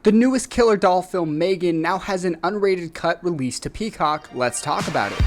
The newest killer doll film, M3GAN, now has an unrated cut released to Peacock. Let's talk about it.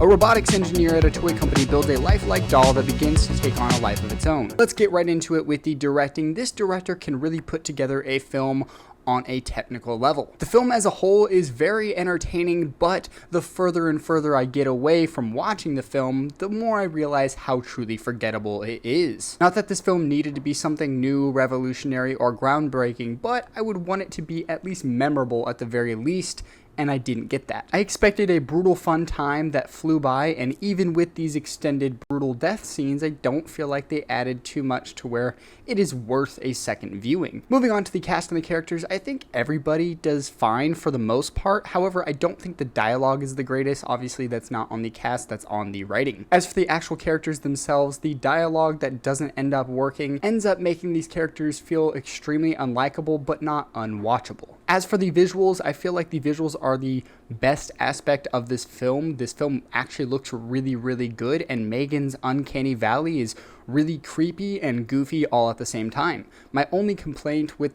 A robotics engineer at a toy company builds a lifelike doll that begins to take on a life of its own. Let's get right into it with the directing. This director can really put together a film on a technical level. The film as a whole is very entertaining, but the further and further I get away from watching the film, the more I realize how truly forgettable it is. Not that this film needed to be something new, revolutionary, or groundbreaking, but I would want it to be at least memorable at the very least, and I didn't get that. I expected a brutal fun time that flew by, and even with these extended brutal death scenes, I don't feel like they added too much to where it is worth a second viewing. Moving on to the cast and the characters, I think everybody does fine for the most part. However, I don't think the dialogue is the greatest. Obviously, that's not on the cast, that's on the writing. As for the actual characters themselves, the dialogue that doesn't end up working ends up making these characters feel extremely unlikable, but not unwatchable. As for the visuals, I feel like the visuals are the best aspect of this film. This film actually looks really, really good, and M3GAN's Uncanny Valley is really creepy and goofy all at the same time. My only complaint with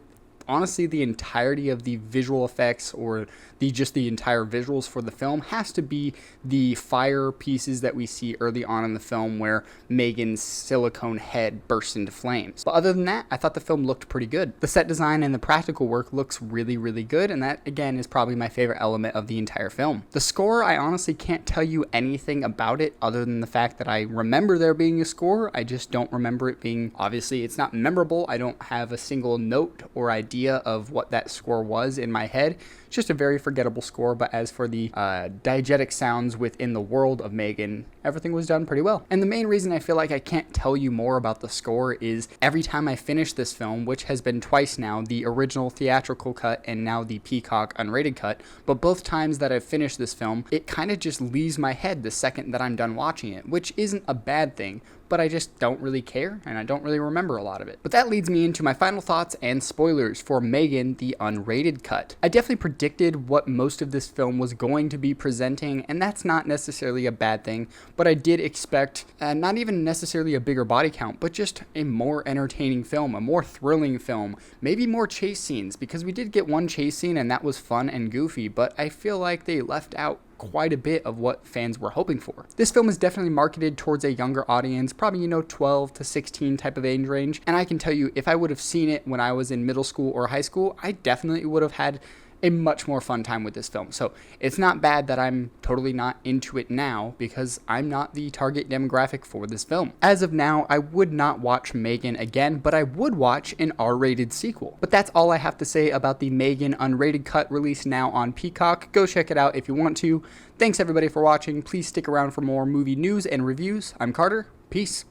honestly the entirety of the visual effects or the entire visuals for the film has to be the fire pieces that we see early on in the film where M3GAN's silicone head bursts into flames. But other than that, I thought the film looked pretty good. The set design and the practical work looks really, really good, and that again is probably my favorite element of the entire film. The score, I honestly can't tell you anything about it other than the fact that I remember there being a score. I just don't remember it being, obviously it's not memorable. I don't have a single note or idea of what that score was in my head. It's just a very forgettable score, but as for the diegetic sounds within the world of M3GAN, everything was done pretty well. And the main reason I feel like I can't tell you more about the score is every time I finish this film, which has been twice now, the original theatrical cut and now the Peacock unrated cut, but both times that I've finished this film, it kind of just leaves my head the second that I'm done watching it, which isn't a bad thing, but I just don't really care, and I don't really remember a lot of it. But that leads me into my final thoughts and spoilers for M3GAN, the unrated cut. I definitely predicted what most of this film was going to be presenting, and that's not necessarily a bad thing, but I did expect not even necessarily a bigger body count, but just a more entertaining film, a more thrilling film, maybe more chase scenes, because we did get one chase scene and that was fun and goofy, but I feel like they left out quite a bit of what fans were hoping for. This film is definitely marketed towards a younger audience, probably 12 to 16 type of age range, and I can tell you if I would have seen it when I was in middle school or high school, I definitely would have had a much more fun time with this film. So it's not bad that I'm totally not into it now because I'm not the target demographic for this film. As of now, I would not watch M3GAN again, but I would watch an R-rated sequel. But that's all I have to say about the M3GAN unrated cut released now on Peacock. Go check it out if you want to. Thanks everybody for watching. Please stick around for more movie news and reviews. I'm Carter. Peace.